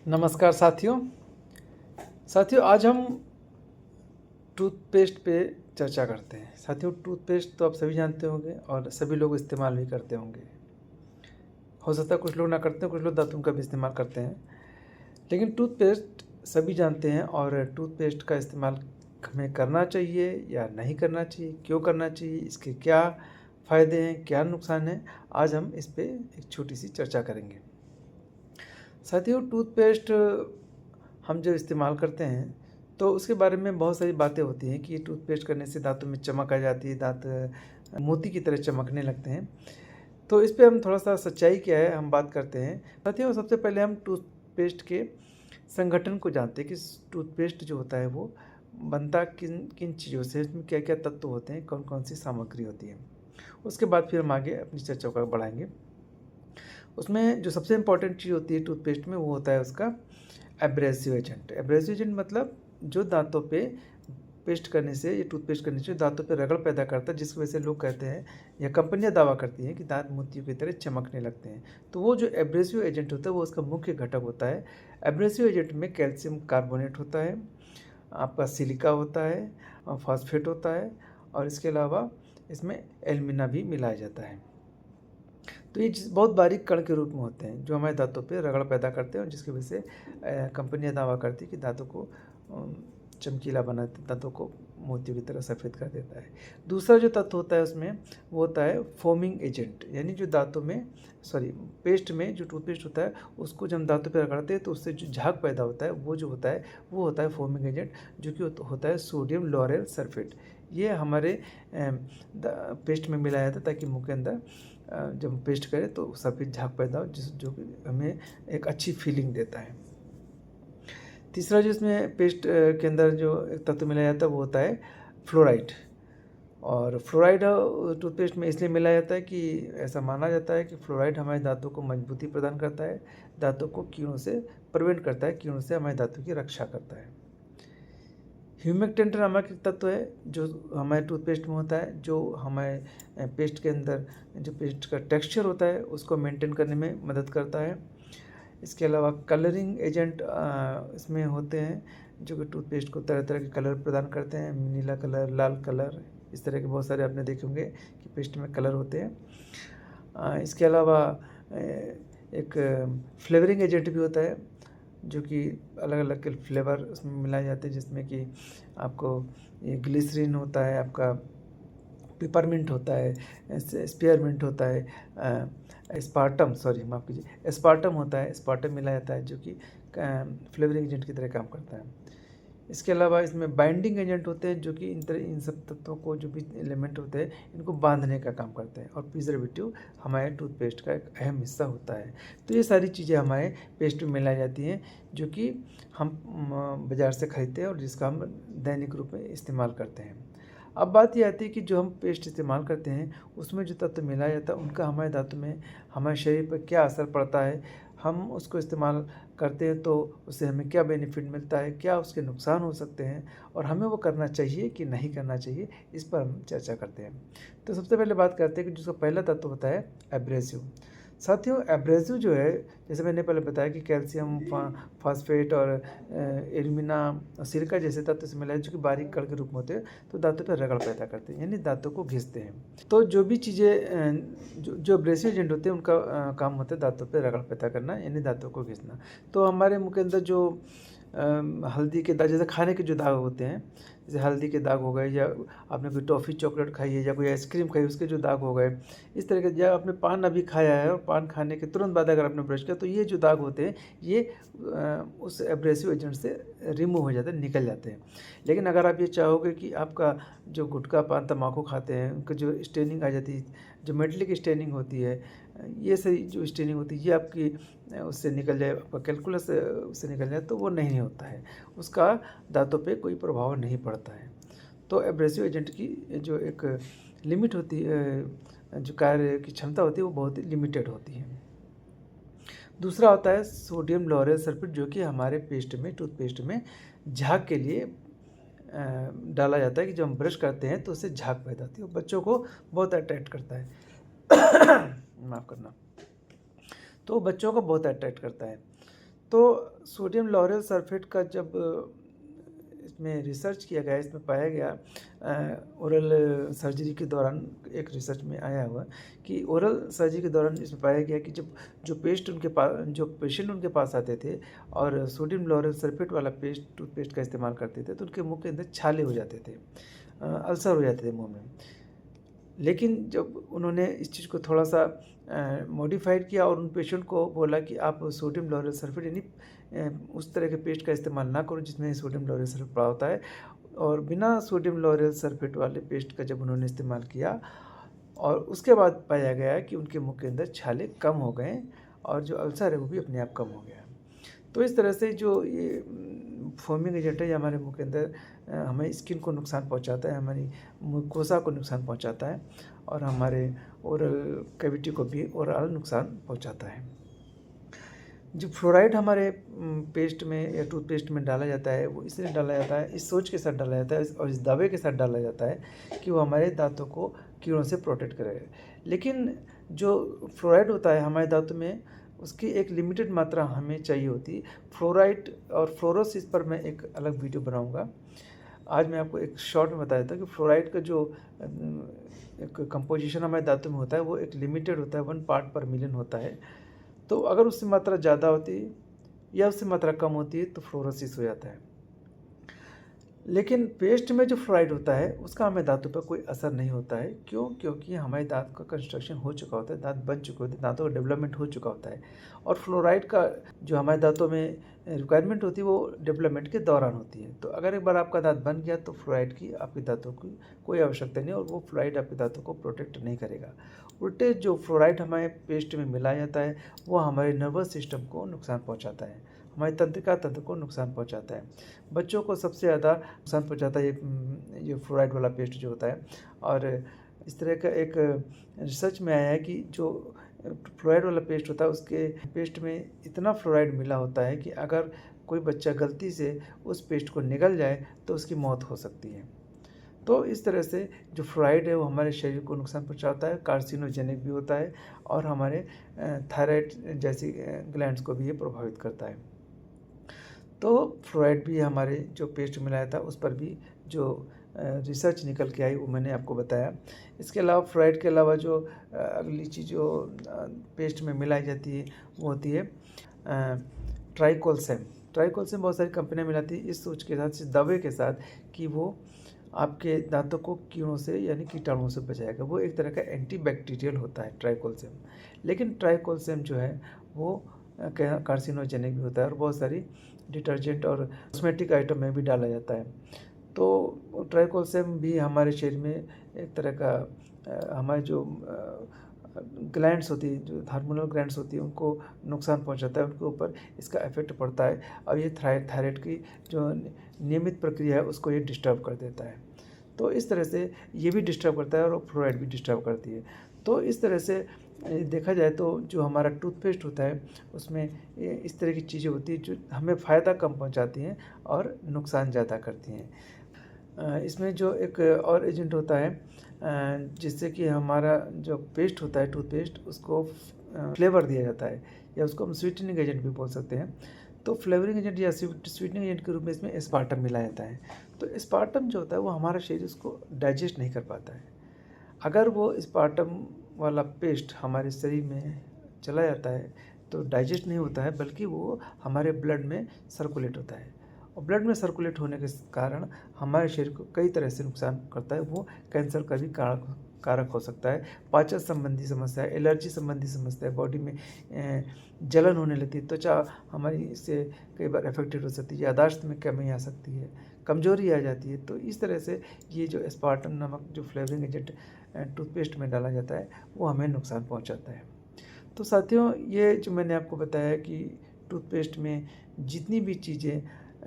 नमस्कार साथियों। आज हम टूथपेस्ट पे चर्चा करते हैं। साथियों, टूथपेस्ट तो आप सभी जानते होंगे और सभी लोग इस्तेमाल भी करते होंगे। हो सकता है कुछ लोग ना करते हैं, कुछ लोग दातुन का भी इस्तेमाल करते हैं, लेकिन टूथपेस्ट सभी जानते हैं। और टूथपेस्ट का इस्तेमाल हमें करना चाहिए या नहीं करना चाहिए, क्यों करना चाहिए, इसके क्या फ़ायदे हैं, क्या नुकसान हैं, आज हम इस पे एक छोटी सी चर्चा करेंगे। साथियों, टूथपेस्ट हम जब इस्तेमाल करते हैं तो उसके बारे में बहुत सारी बातें होती हैं कि टूथपेस्ट करने से दांतों में चमक आ जाती है, दांत मोती की तरह चमकने लगते हैं। तो इस पे हम थोड़ा सा सच्चाई क्या है हम बात करते हैं। साथियों, सबसे पहले हम टूथपेस्ट के संगठन को जानते हैं कि टूथपेस्ट जो होता है वो बनता किन किन चीज़ों से, इसमें क्या क्या तत्व होते हैं, कौन कौन सी सामग्री होती है। उसके बाद फिर हम आगे अपनी चर्चा को बढ़ाएंगे। उसमें जो सबसे इम्पॉर्टेंट चीज़ होती है टूथपेस्ट में, वो होता है उसका एब्रेसिव एजेंट। एब्रेसिव एजेंट मतलब जो दांतों पे पेस्ट करने से या टूथपेस्ट करने से दांतों पे रगड़ पैदा करता है, जिसकी वजह से लोग कहते हैं या कंपनियां दावा करती हैं कि दांत मोतियों की तरह चमकने लगते हैं। तो वो जो एब्रेसिव एजेंट होता है वो उसका मुख्य घटक होता है। एब्रेसिव एजेंट में कैल्शियम कार्बोनेट होता है, आपका सिलिका होता है, फॉस्फेट होता है, और इसके अलावा इसमें एल्यूमिना भी मिलाया जाता है। तो ये बहुत बारीक कण के रूप में होते हैं जो हमारे दांतों पे रगड़ पैदा करते हैं, और जिसकी वजह से कंपनियां दावा करती है कि दांतों को चमकीला बनाते, दांतों को मोतियों की तरह सफ़ेद कर देता है। दूसरा जो तत्व होता है उसमें वो होता है फोमिंग एजेंट, यानी जो दांतों में पेस्ट में जो टूथपेस्ट होता है उसको जब हम दांतों पे रगड़ते हैं तो उससे जो झाग पैदा होता है वो जो होता है वो होता है फोमिंग एजेंट, जो कि होता है सोडियम लॉरेल सल्फेट। ये हमारे पेस्ट में मिलाया जाता है ताकि मुंह के अंदर जब पेस्ट करें तो सफ़ेद झाग पैदा हो, जो कि हमें एक अच्छी फीलिंग देता है। तीसरा जो इसमें पेस्ट के अंदर जो एक तत्व मिलाया जाता है वो होता है फ्लोराइड। और फ्लोराइड टूथपेस्ट में इसलिए मिलाया जाता है कि ऐसा माना जाता है कि फ्लोराइड हमारे दांतों को मजबूती प्रदान करता है, दांतों को कीड़ों से प्रिवेंट करता है, कीड़ों से हमारे दांतों की रक्षा करता है। ह्यूमेक्टेंट नामक एक तत्व है जो हमारे टूथपेस्ट में होता है, जो हमारे पेस्ट के अंदर जो पेस्ट का टेक्सचर होता है उसको मेंटेन करने में मदद करता है। इसके अलावा कलरिंग एजेंट इसमें होते हैं जो कि टूथपेस्ट को तरह तरह के कलर प्रदान करते हैं, नीला कलर, लाल कलर, इस तरह के बहुत सारे आपने देखे होंगे कि पेस्ट में कलर होते हैं। इसके अलावा एक फ्लेवरिंग एजेंट भी होता है जो कि अलग अलग के फ्लेवर उसमें मिलाए जाते हैं, जिसमें कि आपको ये ग्लिसरीन होता है, आपका पिपरमिंट होता है, स्पेयरमिंट होता है, माफ़ कीजिए, स्पार्टम होता है, स्पार्टम मिलाया जाता है जो कि फ्लेवरिंग एजेंट की तरह काम करता है। इसके अलावा इसमें बाइंडिंग एजेंट होते हैं जो कि इन सब तत्वों को, जो भी एलिमेंट होते हैं, इनको बांधने का काम करते हैं। और प्रिजर्वेटिव हमारे टूथपेस्ट का एक अहम हिस्सा होता है। तो ये सारी चीज़ें हमारे पेस्ट में मिलाई जाती हैं जो कि हम बाज़ार से खरीदते हैं और जिसका हम दैनिक रूप में इस्तेमाल करते हैं। अब बात ये आती है कि जो हम पेस्ट इस्तेमाल करते हैं उसमें जो तत्व मिलाया जाता है उनका हमारे दांतों में, हमारे शरीर पर क्या असर पड़ता है, हम उसको इस्तेमाल करते हैं तो उससे हमें क्या बेनिफिट मिलता है, क्या उसके नुकसान हो सकते हैं, और हमें वो करना चाहिए कि नहीं करना चाहिए, इस पर हम चर्चा करते हैं। तो सबसे पहले बात करते हैं कि जिसका पहला तत्व होता है एब्रेसिव। साथियों, एब्रेसिव जो है, जैसे मैंने पहले बताया कि कैल्शियम, फॉस्फेट और एल्यूमिना, सिलिका जैसे तत्व से मिलाए जो कि बारीक कण के रूप में होते हैं, तो दांतों पर रगड़ पैदा करते हैं, यानी दांतों को घिसते हैं। तो जो भी चीज़ें जो एब्रेसिव एजेंट होते हैं उनका काम होता है दांतों पर रगड़ पैदा करना, यानी दांतों को घिसना। तो हमारे मुंह के अंदर जो हल्दी के दाग, जैसे खाने के जो दाग होते हैं, जैसे हल्दी के दाग हो गए, या आपने कोई टॉफ़ी चॉकलेट खाई है या कोई आइसक्रीम खाई उसके जो दाग हो गए, इस तरह के, या आपने पान अभी खाया है और पान खाने के तुरंत बाद अगर आपने ब्रश किया, तो ये जो दाग होते हैं ये उस एब्रेसिव एजेंट से रिमूव हो जाते हैं, निकल जाते हैं। लेकिन अगर आप ये चाहोगे कि आपका जो गुटखा पान तम्बाकू खाते हैं उनका जो स्टेनिंग आ जाती है, जो मेटलिक स्टेनिंग होती है, ये सही जो स्टेनिंग होती है ये आपकी उससे निकल जाए, आपका कैलकुलस उससे निकल जाए, तो वो नहीं होता है, उसका दांतों पे कोई प्रभाव नहीं पड़ता है। तो एब्रेसिव एजेंट की जो एक लिमिट होती है, जो कार्य की क्षमता होती है वो बहुत ही लिमिटेड होती है। दूसरा होता है सोडियम लॉरेल सल्फेट, जो कि हमारे पेस्ट में, टूथपेस्ट में झाग के लिए डाला जाता है कि जब हम ब्रश करते हैं तो उससे झाग पैदा होती है, बच्चों को बहुत अट्रैक्ट करता है माफ़ करना, तो बच्चों को बहुत अट्रैक्ट करता है। तो सोडियम लॉरेल सल्फेट का जब इसमें रिसर्च किया गया, इसमें पाया गया ओरल सर्जरी के दौरान, एक रिसर्च में आया हुआ कि ओरल सर्जरी के दौरान इसमें पाया गया कि जब जो पेशेंट उनके पास आते थे और सोडियम लॉरेल सल्फेट वाला टूथपेस्ट का इस्तेमाल करते थे तो उनके मुंह के अंदर छाले हो जाते थे, अल्सर हो जाते थे मुंह में। लेकिन जब उन्होंने इस चीज़ को थोड़ा सा मॉडिफाइड किया और उन पेशेंट को बोला कि आप सोडियम लॉरेल सल्फेट यानी उस तरह के पेस्ट का इस्तेमाल ना करो जिसमें सोडियम लॉरेल सल्फेट पड़ा होता है, और बिना सोडियम लॉरेल सल्फेट वाले पेस्ट का जब उन्होंने इस्तेमाल किया और उसके बाद पाया गया कि उनके मुंह के अंदर छाले कम हो गए और जो अल्सर है वो भी अपने आप कम हो गया। तो इस तरह से जो ये फोमिंग एजेंट है ये हमारे मुंह के अंदर हमें स्किन को नुकसान पहुंचाता है, हमारी मुकोसा को नुकसान पहुंचाता है और हमारे ओरल कैविटी को भी ओवरऑल नुकसान पहुंचाता है। जो फ्लोराइड हमारे पेस्ट में या टूथपेस्ट में डाला जाता है वो इसलिए डाला जाता है, इस सोच के साथ डाला जाता है और इस दावे के साथ डाला जाता है कि वो हमारे दांतों को कीड़ों से प्रोटेक्ट करेगा। लेकिन जो फ्लोराइड होता है हमारे दांतों में उसकी एक लिमिटेड मात्रा हमें चाहिए होती है। फ्लोराइड और फ्लोरोसिस पर मैं एक अलग वीडियो बनाऊंगा। आज मैं आपको एक शॉर्ट में बता देता हूँ कि फ्लोराइड का जो एक कंपोजिशन हमारे दांतों में होता है वो एक लिमिटेड होता है, 1 पार्ट पर मिलियन होता है। तो अगर उससे मात्रा ज़्यादा होती है या उससे मात्रा कम होती है तो फ्लोरोसिस हो जाता है। लेकिन पेस्ट में जो फ्लोराइड होता है उसका हमें दांतों पर कोई असर नहीं होता है। क्यों? क्योंकि हमारे दांत का कंस्ट्रक्शन हो चुका होता है, दांत बन चुके होते हैं, दांतों का डेवलपमेंट हो चुका होता है। और फ्लोराइड का जो हमारे दांतों में रिक्वायरमेंट होती है वो डेवलपमेंट के दौरान होती है। तो अगर एक बार आपका दांत बन गया तो फ्लोराइड की आपके दांतों की कोई आवश्यकता नहीं और वो फ्लोराइड आपके दांतों को प्रोटेक्ट नहीं करेगा। उल्टे जो फ्लोराइड हमारे पेस्ट में मिलाया जाता है वो हमारे नर्वस सिस्टम को नुकसान पहुँचाता है, हमारे तंत्रिका तंत्र को नुकसान पहुंचाता है। बच्चों को सबसे ज़्यादा नुकसान पहुंचाता है ये फ्लोराइड वाला पेस्ट जो होता है। और इस तरह का एक रिसर्च में आया है कि जो फ्लोराइड वाला पेस्ट होता है उसके पेस्ट में इतना फ्लोराइड मिला होता है कि अगर कोई बच्चा गलती से उस पेस्ट को निगल जाए तो उसकी मौत हो सकती है। तो इस तरह से जो फ्लोराइड है वो हमारे शरीर को नुकसान पहुंचाता है, कार्सिनोजेनिक भी होता है और हमारे थायराइड जैसी ग्लैंड्स को भी ये प्रभावित करता है। तो फ्लोराइड भी हमारे जो पेस्ट मिलाया था उस पर भी जो रिसर्च निकल के आई वो मैंने आपको बताया। इसके अलावा फ्लोराइड के अलावा जो अगली चीज़ जो पेस्ट में मिलाई जाती है वो होती है ट्राइकोलसैम। ट्राइकोलसैम बहुत सारी कंपनियां मिलाती है इस सोच के साथ, इस दावे के साथ कि वो आपके दांतों को कीड़ों से यानी कीटाणुओं से बचाएगा। वो एक तरह का एंटीबैक्टीरियल होता है ट्राइकोलसैम। लेकिन ट्राइकोलसैम जो है वो कार्सिनोजेनिक भी होता है और बहुत सारी डिटर्जेंट और कॉस्मेटिक आइटम में भी डाला जाता है। तो ट्राइकोलसैम भी हमारे शरीर में एक तरह का हमारे जो ग्लैंड्स होती है, जो हार्मोनल ग्लैंड्स होती है उनको नुकसान पहुंचाता है, उनके ऊपर इसका इफेक्ट पड़ता है और ये थायराइड की जो नियमित प्रक्रिया है उसको ये डिस्टर्ब कर देता है। तो इस तरह से ये भी डिस्टर्ब करता है और फ्लोराइड भी डिस्टर्ब करती है। तो इस तरह से देखा जाए तो जो हमारा टूथपेस्ट होता है उसमें इस तरह की चीज़ें होती हैं जो हमें फ़ायदा कम पहुंचाती हैं और नुकसान ज़्यादा करती हैं। इसमें जो एक और एजेंट होता है जिससे कि हमारा जो पेस्ट होता है टूथपेस्ट उसको फ्लेवर दिया जाता है या उसको हम स्वीटनिंग एजेंट भी बोल सकते हैं। तो फ्लेवरिंग एजेंट या स्वीटनिंग एजेंट के रूप में इसमें एस्पार्टम मिलाया जाता है। तो एस्पार्टम जो होता है वो हमारा शरीर उसको डाइजेस्ट नहीं कर पाता है। अगर वो एस्पार्टम वाला पेस्ट हमारे शरीर में चला जाता है तो डाइजेस्ट नहीं होता है बल्कि वो हमारे ब्लड में सर्कुलेट होता है और ब्लड में सर्कुलेट होने के कारण हमारे शरीर को कई तरह से नुकसान करता है। वो कैंसर का भी कारक हो सकता है, पाचन संबंधी समस्या, एलर्जी संबंधी समस्या, बॉडी में जलन होने लगती है, त्वचा हमारी इससे कई बार अफेक्टेड हो सकती है, यादाश्त में कमी आ सकती है, कमजोरी आ जाती है। तो इस तरह से ये जो एस्पार्टम नामक जो फ्लेवरिंग एजेंट टूथपेस्ट में डाला जाता है वो हमें नुकसान पहुंचाता है। तो साथियों ये जो मैंने आपको बताया कि टूथपेस्ट में जितनी भी चीज़ें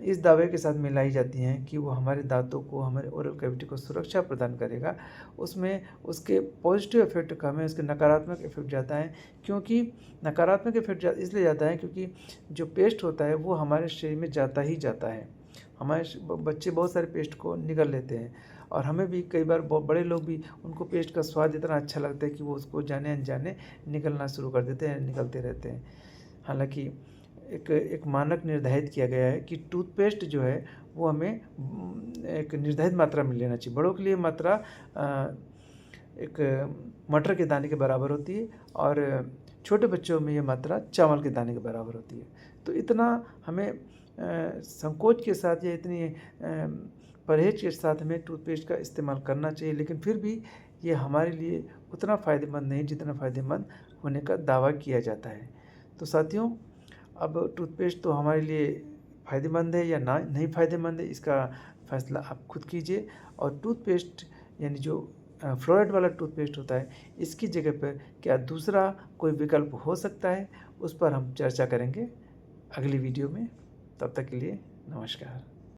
इस दावे के साथ मिलाई जाती हैं कि वो हमारे दांतों को, हमारे ओरल कैविटी को सुरक्षा प्रदान करेगा, उसमें उसके पॉजिटिव इफेक्ट कम है, उसके नकारात्मक इफेक्ट ज़्यादा है। क्योंकि नकारात्मक इफेक्ट इसलिए ज़्यादा है क्योंकि जो पेस्ट होता है वो हमारे शरीर में जाता ही जाता है। हमारे बच्चे बहुत सारे पेस्ट को निगल लेते हैं और हमें भी कई बार बड़े लोग भी उनको पेस्ट का स्वाद इतना अच्छा लगता है कि वो उसको जाने अनजाने निगलना शुरू कर देते हैं, निगलते रहते हैं। हालांकि एक मानक निर्धारित किया गया है कि टूथपेस्ट जो है वो हमें एक निर्धारित मात्रा में लेना चाहिए। बड़ों के लिए मात्रा एक मटर के दाने के बराबर होती है और छोटे बच्चों में ये मात्रा चावल के दाने के बराबर होती है। तो इतना हमें संकोच के साथ या इतनी परहेज के साथ हमें टूथपेस्ट का इस्तेमाल करना चाहिए, लेकिन फिर भी ये हमारे लिए उतना फ़ायदेमंद नहीं जितना फ़ायदेमंद होने का दावा किया जाता है। तो साथियों, अब टूथपेस्ट तो हमारे लिए फ़ायदेमंद है या ना नहीं फ़ायदेमंद है, इसका फ़ैसला आप खुद कीजिए। और टूथपेस्ट यानी जो फ्लोराइड वाला टूथपेस्ट होता है, इसकी जगह पर क्या दूसरा कोई विकल्प हो सकता है, उस पर हम चर्चा करेंगे अगली वीडियो में। तब तक के लिए नमस्कार।